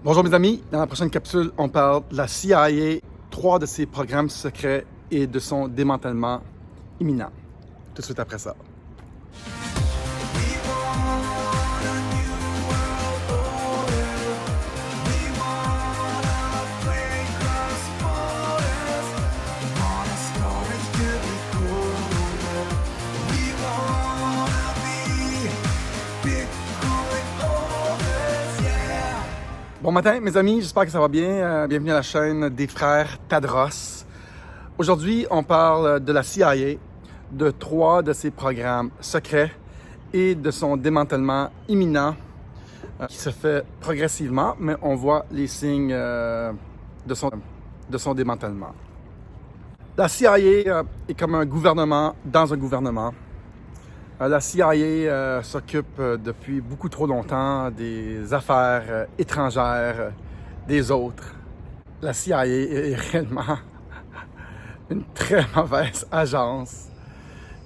Bonjour mes amis, dans la prochaine capsule, on parle de la CIA, 3 de ses programmes secrets et de son démantèlement imminent. Tout de suite après ça. Bon matin mes amis, j'espère que ça va bien. Bienvenue à la chaîne des frères Tadros. Aujourd'hui, on parle de la CIA, de 3 de ses programmes secrets et de son démantèlement imminent qui se fait progressivement, mais on voit les signes de son démantèlement. La CIA est comme un gouvernement dans un gouvernement. La CIA s'occupe depuis beaucoup trop longtemps des affaires étrangères des autres. La CIA est réellement une très mauvaise agence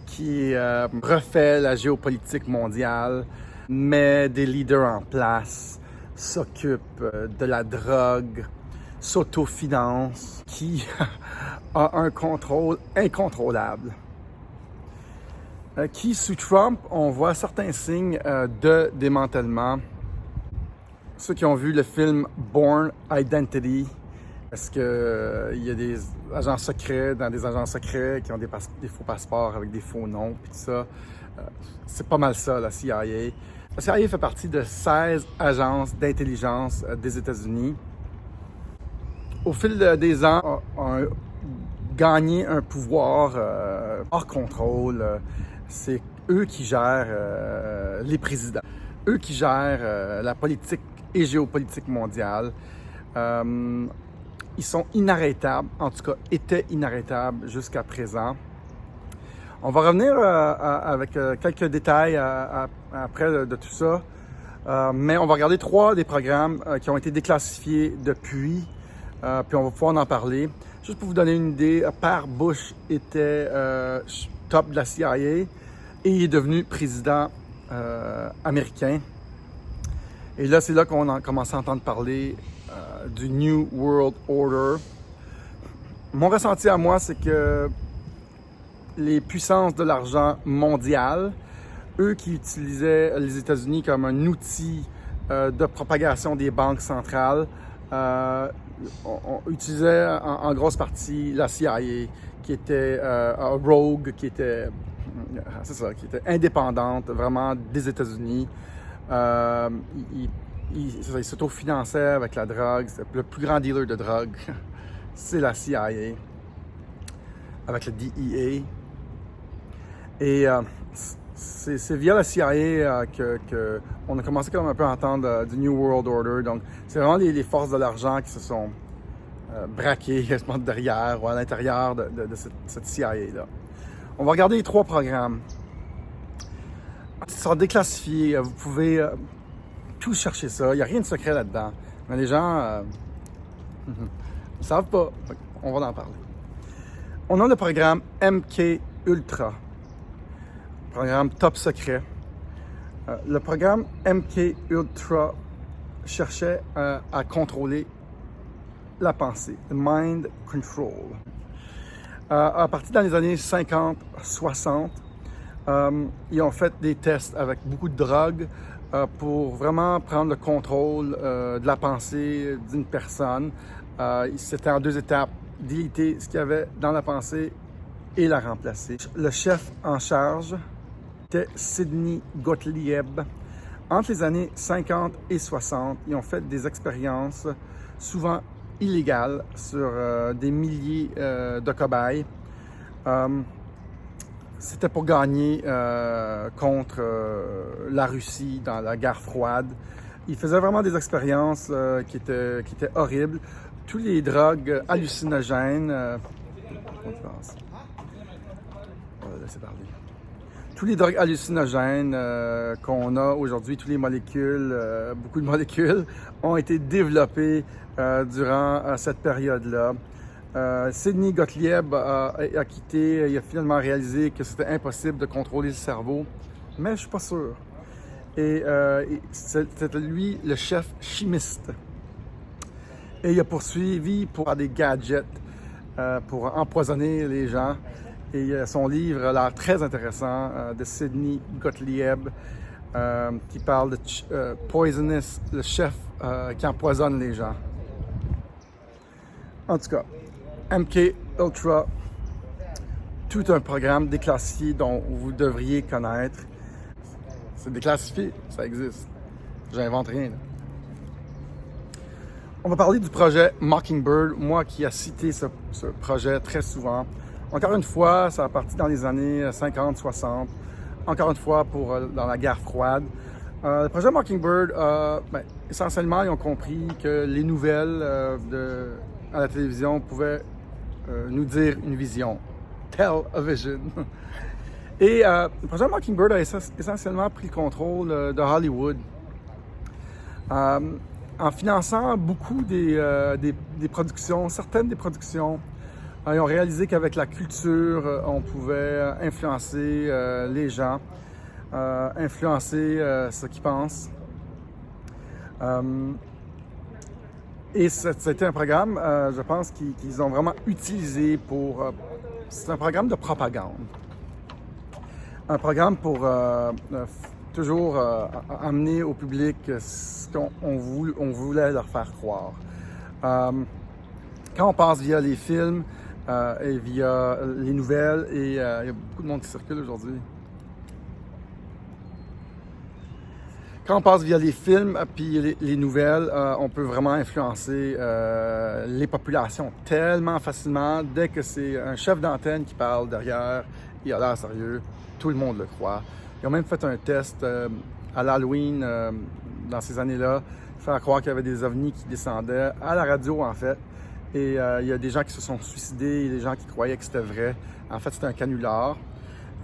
qui refait la géopolitique mondiale, met des leaders en place, s'occupe de la drogue, s'autofinance, qui a un contrôle incontrôlable. Qui, sous Trump, on voit certains signes de démantèlement. Ceux qui ont vu le film Bourne Identity, parce qu'il y a des agents secrets dans des agents secrets qui ont des faux passeports avec des faux noms, puis tout ça. C'est pas mal ça, la CIA. La CIA fait partie de 16 agences d'intelligence des États-Unis. Au fil des ans, ont gagné un pouvoir hors contrôle. C'est eux qui gèrent les présidents, eux qui gèrent la politique et géopolitique mondiale. Ils sont inarrêtables, en tout cas étaient inarrêtables jusqu'à présent. On va revenir avec quelques détails après de tout ça, mais on va regarder 3 des programmes qui ont été déclassifiés depuis, puis on va pouvoir en parler. Juste pour vous donner une idée, Per Bush était top de la CIA et il est devenu président américain. Et là, c'est là qu'on a commencé à entendre parler du New World Order. Mon ressenti à moi, c'est que les puissances de l'argent mondial, eux qui utilisaient les États-Unis comme un outil de propagation des banques centrales, on utilisait en grosse partie la CIA, qui était rogue, qui était indépendante vraiment des États-Unis. Il s'autofinançait avec la drogue. C'est le plus grand dealer de drogue, c'est la CIA, avec le DEA. Et c'est via la CIA qu'on a commencé comme un peu à entendre du New World Order. Donc, c'est vraiment les forces de l'argent qui se sont braquées quasiment derrière ou à l'intérieur de cette CIA-là. On va regarder les 3 programmes. Ils sont déclassifiés. Vous pouvez tout chercher ça. Il n'y a rien de secret là-dedans. Mais les gens ne savent pas. On va en parler. On a le programme MK Ultra. Programme top secret. Le programme MK Ultra cherchait à contrôler la pensée, the mind control. À partir dans les années 50-60, ils ont fait des tests avec beaucoup de drogues pour vraiment prendre le contrôle de la pensée d'une personne. C'était en 2 étapes, déliter ce qu'il y avait dans la pensée et la remplacer. Le chef en charge était Sidney Gottlieb. Entre les années 50 et 60, ils ont fait des expériences souvent illégales sur des milliers de cobayes. C'était pour gagner contre la Russie dans la guerre froide. Ils faisaient vraiment des expériences qui étaient horribles. Tous les drogues hallucinogènes... on va laisser parler. Tous les drogues hallucinogènes qu'on a aujourd'hui, toutes les molécules, beaucoup de molécules, ont été développées durant cette période-là. Sidney Gottlieb a quitté, il a finalement réalisé que c'était impossible de contrôler le cerveau, mais je ne suis pas sûr. Et c'était lui le chef chimiste Et il a poursuivi pour faire des gadgets pour empoisonner les gens. Et son livre a l'air très intéressant, de Sidney Gottlieb, qui parle de Poisonous, le chef qui empoisonne les gens. En tout cas, MK Ultra, tout un programme déclassifié dont vous devriez connaître. C'est déclassifié, ça existe. J'invente rien. Là. On va parler du projet Mockingbird, moi qui ai cité ce projet très souvent. Encore une fois, ça a parti dans les années 50-60. Encore une fois, dans la guerre froide. Le projet Mockingbird, essentiellement, ils ont compris que les nouvelles à la télévision pouvaient nous dire une vision. Tell a vision. Et le projet Mockingbird a essentiellement pris le contrôle de Hollywood. En finançant beaucoup des productions, certaines des productions, ils ont réalisé qu'avec la culture, on pouvait influencer les gens, influencer ce qu'ils pensent. Et c'était un programme, je pense, qu'ils ont vraiment utilisé pour... c'est un programme de propagande. Un programme pour toujours amener au public ce qu'on voulait leur faire croire. Quand on passe via les films et via les nouvelles, et il y a beaucoup de monde qui circule aujourd'hui. Quand on passe via les films puis les nouvelles, on peut vraiment influencer les populations tellement facilement. Dès que c'est un chef d'antenne qui parle derrière, il a l'air sérieux, tout le monde le croit. Ils ont même fait un test à l'Halloween dans ces années-là, faire croire qu'il y avait des ovnis qui descendaient à la radio en fait. Et il y a des gens qui se sont suicidés, il y a des gens qui croyaient que c'était vrai. En fait, c'était un canular.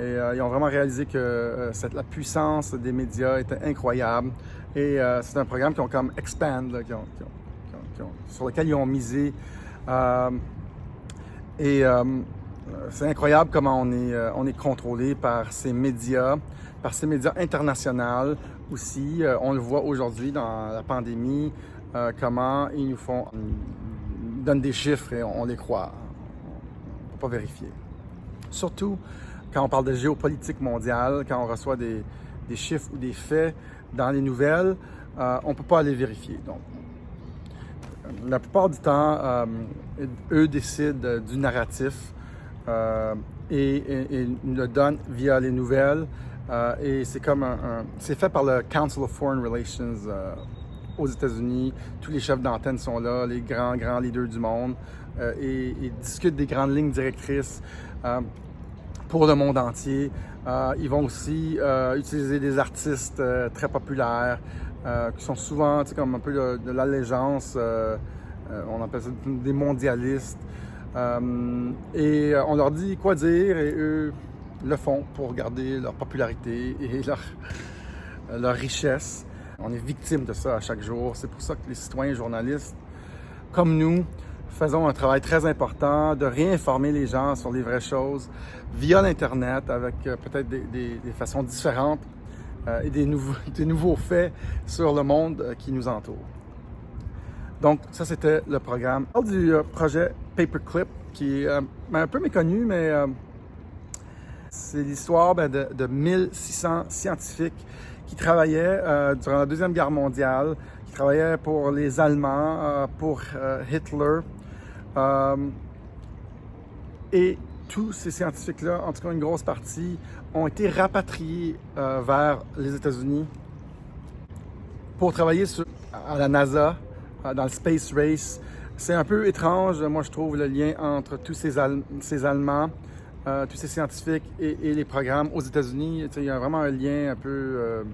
Et ils ont vraiment réalisé que la puissance des médias était incroyable. Et c'est un programme qui ont comme expand, là, sur lequel ils ont misé. C'est incroyable comment on est contrôlé par ces médias internationaux aussi. On le voit aujourd'hui dans la pandémie, comment ils nous donnent des chiffres et on les croit. On ne peut pas vérifier. Surtout quand on parle de géopolitique mondiale, quand on reçoit des chiffres ou des faits dans les nouvelles, on ne peut pas les vérifier. Donc, la plupart du temps, eux décident du narratif et nous le donnent via les nouvelles. Et c'est comme c'est fait par le Council of Foreign Relations aux États-Unis. Tous les chefs d'antenne sont là, les grands leaders du monde, et discutent des grandes lignes directrices pour le monde entier. Ils vont aussi utiliser des artistes très populaires qui sont souvent comme un peu de l'allégeance, on appelle ça des mondialistes. Et on leur dit quoi dire et eux le font pour garder leur popularité et leur richesse. On est victime de ça à chaque jour. C'est pour ça que les citoyens journalistes, comme nous, faisons un travail très important de réinformer les gens sur les vraies choses via l'Internet avec peut-être des façons différentes et des nouveaux faits sur le monde qui nous entoure. Donc, ça, c'était le programme. On parle du projet Paperclip, qui est un peu méconnu, mais c'est l'histoire de 1600 scientifiques qui travaillaient durant la Deuxième Guerre mondiale, qui travaillaient pour les Allemands, pour Hitler. Et tous ces scientifiques-là, en tout cas une grosse partie, ont été rapatriés vers les États-Unis pour travailler à la NASA, dans le Space Race. C'est un peu étrange, moi je trouve, le lien entre tous ces Allemands, tous ces scientifiques et les programmes aux États-Unis. Il y a vraiment un lien un peu...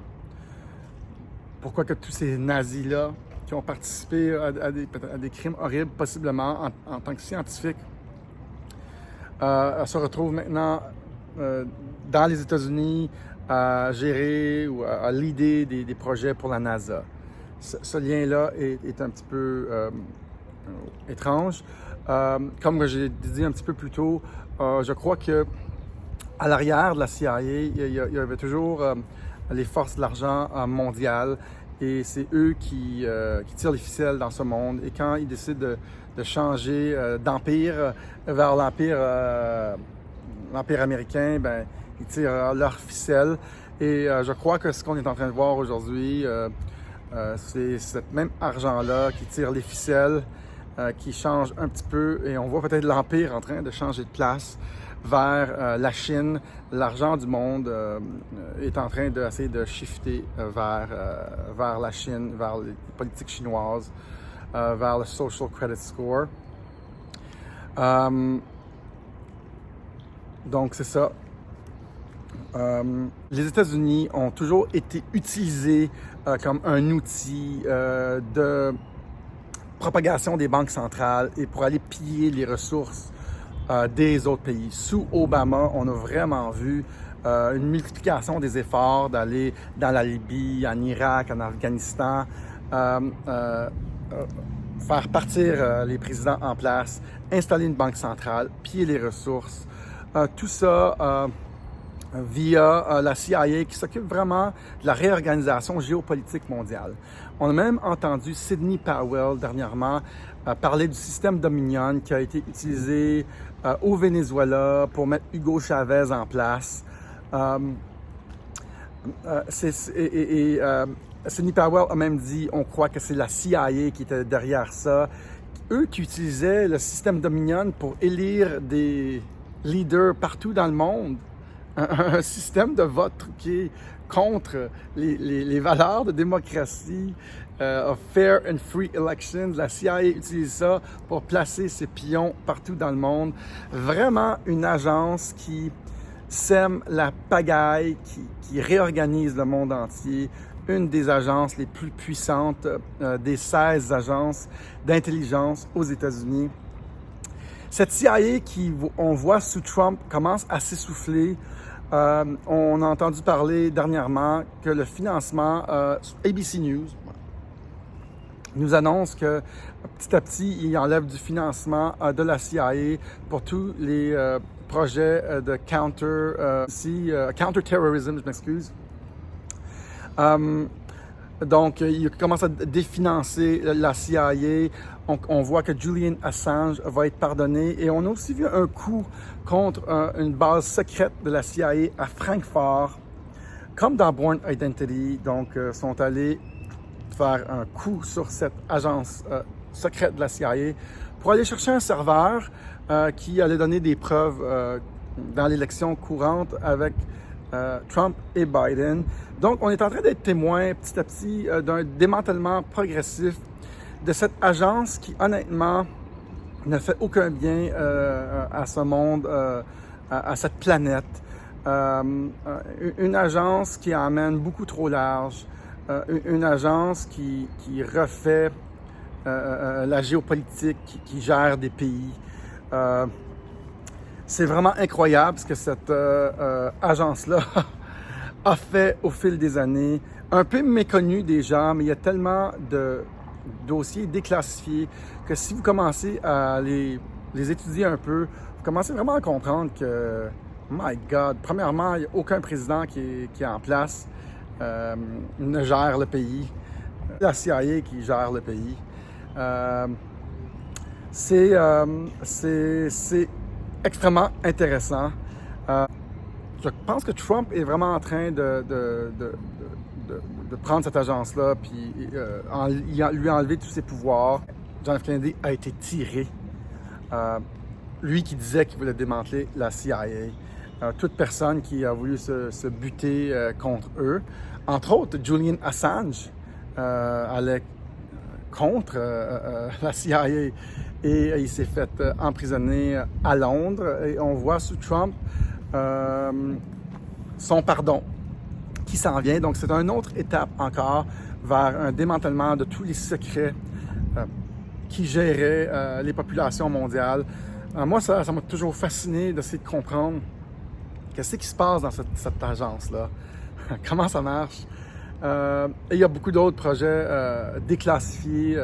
pourquoi que tous ces nazis-là qui ont participé à des crimes horribles, possiblement en tant que scientifiques, se retrouvent maintenant dans les États-Unis à gérer ou à leader des projets pour la NASA. Ce lien-là est un petit peu étrange. Comme j'ai dit un petit peu plus tôt, je crois que à l'arrière de la CIA, il y avait toujours les forces de l'argent mondiales et c'est eux qui tirent les ficelles dans ce monde. Et quand ils décident de changer d'empire vers l'empire américain, ben, ils tirent leurs ficelles. Et je crois que ce qu'on est en train de voir aujourd'hui, c'est ce même argent-là qui tire les ficelles, qui change un petit peu, et on voit peut-être l'Empire en train de changer de place vers la Chine. L'argent du monde est en train d'essayer de shifter vers la Chine, vers les politiques chinoises, vers le Social Credit Score. Donc c'est ça. Les États-Unis ont toujours été utilisés comme un outil de propagation des banques centrales et pour aller piller les ressources des autres pays. Sous Obama, on a vraiment vu une multiplication des efforts d'aller dans la Libye, en Irak, en Afghanistan, faire partir les présidents en place, installer une banque centrale, piller les ressources. Tout ça via la CIA qui s'occupe vraiment de la réorganisation géopolitique mondiale. On a même entendu Sidney Powell dernièrement parler du système Dominion qui a été utilisé au Venezuela pour mettre Hugo Chavez en place. Sidney Powell a même dit, on croit que c'est la CIA qui était derrière ça. Eux qui utilisaient le système Dominion pour élire des leaders partout dans le monde. Un système de vote qui est contre les valeurs de démocratie, of fair and free elections. La CIA utilise ça pour placer ses pions partout dans le monde. Vraiment une agence qui sème la pagaille, qui réorganise le monde entier. Une des agences les plus puissantes des 16 agences d'intelligence aux États-Unis. Cette CIA on voit sous Trump commence à s'essouffler. On a entendu parler dernièrement que le financement, ABC News nous annonce que petit à petit, il enlève du financement de la CIA pour tous les projets de counter-terrorism, je m'excuse. Donc, il commence à définancer la CIA. On voit que Julian Assange va être pardonné. Et on a aussi vu un coup contre une base secrète de la CIA à Francfort, comme dans Bourne Identity. Donc, sont allés faire un coup sur cette agence secrète de la CIA pour aller chercher un serveur qui allait donner des preuves dans l'élection courante avec Trump et Biden. Donc, on est en train d'être témoin petit à petit d'un démantèlement progressif de cette agence qui, honnêtement, ne fait aucun bien à ce monde, à cette planète. Une agence qui emmène beaucoup trop large, une agence qui refait la géopolitique, qui gère des pays. C'est vraiment incroyable ce que cette agence-là a fait au fil des années. Un peu méconnu des gens, mais il y a tellement de dossiers déclassifiés que si vous commencez à les étudier un peu, vous commencez vraiment à comprendre que, my God, premièrement, il n'y a aucun président qui est en place ne gère le pays. La CIA qui gère le pays. C'est extrêmement intéressant. Je pense que Trump est vraiment en train de prendre cette agence-là puis lui enlever tous ses pouvoirs. John F. Kennedy a été tiré. Lui qui disait qu'il voulait démanteler la CIA. Toute personne qui a voulu se buter contre eux. Entre autres, Julian Assange allait contre la CIA et il s'est fait emprisonner à Londres. Et on voit sous Trump son pardon qui s'en vient. Donc, c'est une autre étape encore vers un démantèlement de tous les secrets qui géraient les populations mondiales. Moi, ça m'a toujours fasciné d'essayer de comprendre qu'est-ce qui se passe dans cette agence-là. Comment ça marche? Et il y a beaucoup d'autres projets déclassifiés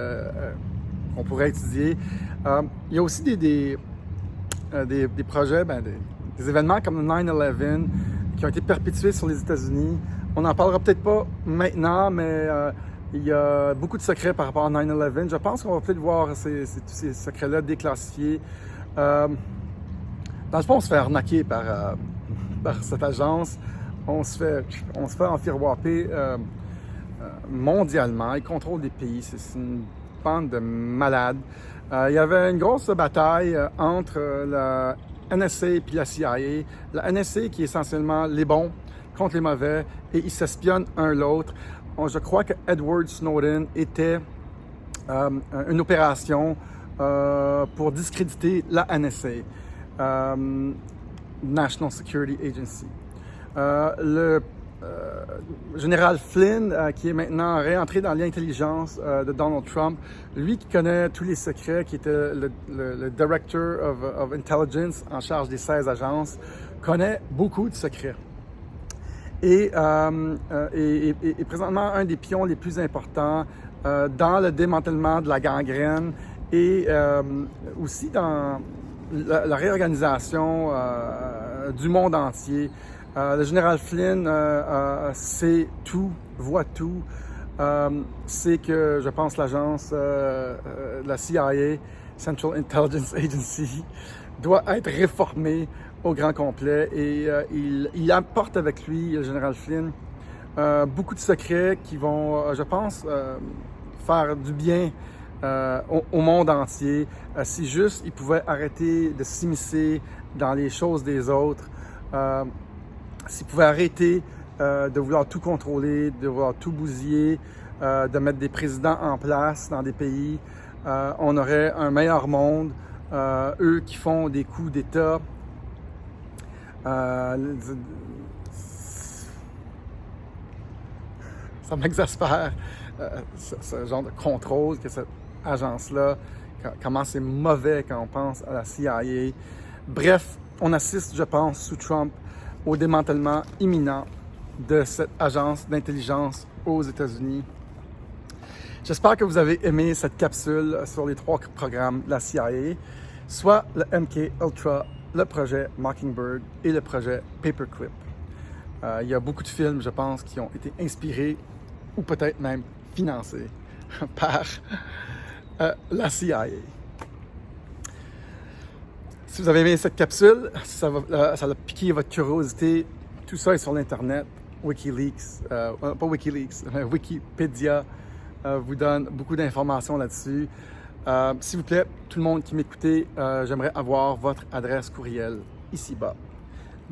qu'on pourrait étudier. Il y a aussi des projets, des événements comme le 9/11 qui ont été perpétués sur les États-Unis. On n'en parlera peut-être pas maintenant, mais Il y a beaucoup de secrets par rapport à 9/11. Je pense qu'on va peut-être voir tous ces secrets-là déclassifiés. Dans le fond, on se fait arnaquer par cette agence. On se fait enfiroiper mondialement. Ils contrôlent des pays. C'est une bande de malades. Il y avait une grosse bataille entre la NSA et la CIA. La NSA qui est essentiellement les bons contre les mauvais et ils s'espionnent un l'autre. Je crois que Edward Snowden était une opération pour discréditer la NSA, National Security Agency. Le général Flynn, qui est maintenant réentré dans l'intelligence de Donald Trump, lui qui connaît tous les secrets, qui était le Director of Intelligence en charge des 16 agences, connaît beaucoup de secrets. Et présentement, un des pions les plus importants dans le démantèlement de la gangrène et aussi dans la réorganisation du monde entier. Le général Flynn sait tout, voit tout. C'est que, je pense, l'agence, la CIA, Central Intelligence Agency, doit être réformée au grand complet et il apporte avec lui, le général Flynn, beaucoup de secrets qui vont, je pense, faire du bien au monde entier. Si juste il pouvait arrêter de s'immiscer dans les choses des autres, s'il pouvait arrêter de vouloir tout contrôler, de vouloir tout bousiller, de mettre des présidents en place dans des pays, on aurait un meilleur monde. Eux qui font des coups d'État, ça m'exaspère, ce genre de contrôle que cette agence-là, comment c'est mauvais quand on pense à la CIA. Bref, on assiste, je pense, sous Trump, au démantèlement imminent de cette agence d'intelligence aux États-Unis. J'espère que vous avez aimé cette capsule sur les 3 programmes de la CIA, soit le MK Ultra, le projet Mockingbird et le projet Paperclip. Il y a beaucoup de films, je pense, qui ont été inspirés ou peut-être même financés par la CIA. Si vous avez aimé cette capsule, si ça a piqué votre curiosité, tout ça est sur l'Internet. WikiLeaks, pas WikiLeaks, Wikipédia vous donne beaucoup d'informations là-dessus. S'il vous plaît, tout le monde qui m'écoutez, j'aimerais avoir votre adresse courriel ici-bas.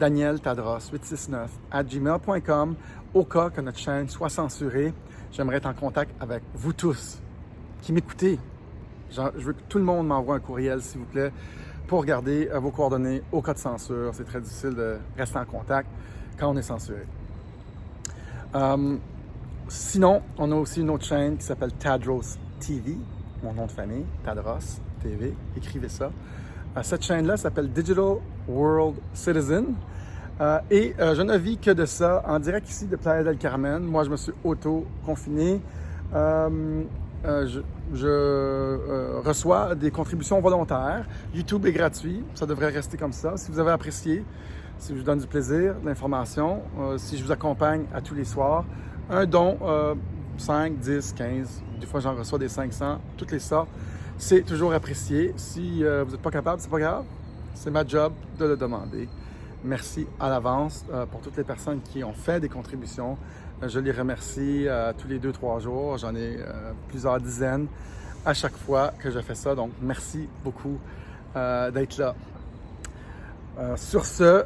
danieltadros869@gmail.com. Au cas que notre chaîne soit censurée, j'aimerais être en contact avec vous tous qui m'écoutez. Je veux que tout le monde m'envoie un courriel, s'il vous plaît, pour garder vos coordonnées au cas de censure. C'est très difficile de rester en contact quand on est censuré. Sinon, on a aussi une autre chaîne qui s'appelle Tadros TV, mon nom de famille, Tadros TV, écrivez ça. Cette chaîne-là s'appelle Digital World Citizen et je ne vis que de ça en direct ici de Playa del Carmen. Moi, je me suis auto-confiné. Je reçois des contributions volontaires. YouTube est gratuit, ça devrait rester comme ça. Si vous avez apprécié, si je vous donne du plaisir, de l'information, si je vous accompagne à tous les soirs, un don, 5, 10, 15, des fois j'en reçois des 500, toutes les sortes, c'est toujours apprécié. Si vous n'êtes pas capable, c'est pas grave, c'est ma job de le demander. Merci à l'avance pour toutes les personnes qui ont fait des contributions. Je les remercie tous les 2-3 jours. J'en ai plusieurs dizaines à chaque fois que je fais ça. Donc, merci beaucoup d'être là. Sur ce,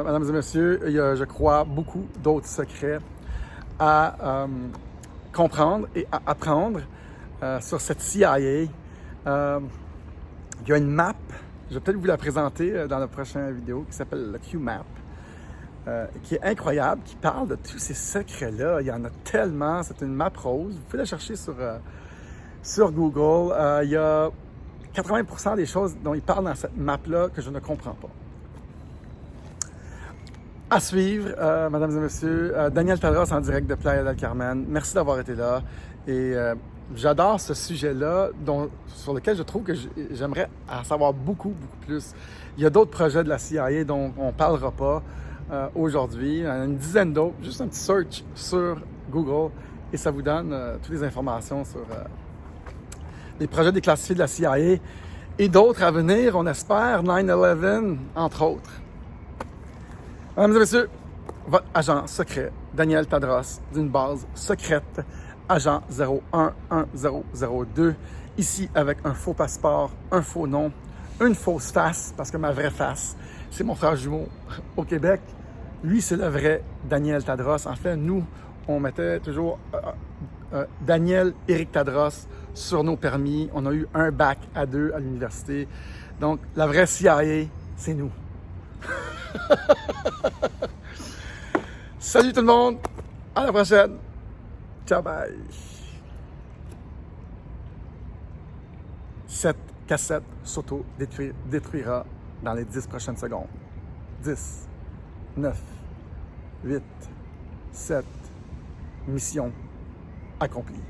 mesdames et messieurs, il y a, je crois, beaucoup d'autres secrets à comprendre et à apprendre sur cette CIA. Il y a une map, je vais peut-être vous la présenter dans la prochaine vidéo, qui s'appelle le QMap. Qui est incroyable, qui parle de tous ces secrets-là. Il y en a tellement. C'est une map rose. Vous pouvez la chercher sur Google. Il y a 80% des choses dont il parle dans cette map-là que je ne comprends pas. À suivre, mesdames et messieurs, Daniel Tadros en direct de Playa del Carmen. Merci d'avoir été là. Et j'adore ce sujet-là sur lequel je trouve que j'aimerais en savoir beaucoup, beaucoup plus. Il y a d'autres projets de la CIA dont on ne parlera pas. Aujourd'hui, il y en a une dizaine d'autres, juste un petit search sur Google et ça vous donne toutes les informations sur les projets déclassifiés de la CIA et d'autres à venir, on espère, 9/11 entre autres. Mesdames et messieurs, votre agent secret, Daniel Tadros, d'une base secrète, agent 011002, ici avec un faux passeport, un faux nom, une fausse face, parce que ma vraie face, c'est mon frère jumeau au Québec. Lui, c'est le vrai Daniel Tadros. En fait, nous, on mettait toujours Daniel Éric Tadros sur nos permis. On a eu un bac à 2 à l'université. Donc, la vraie CIA, c'est nous. Salut tout le monde, à la prochaine. Ciao, bye. Cette cassette s'auto-détruira dans les 10 prochaines secondes. 10, 9, 8, 7, mission accomplie.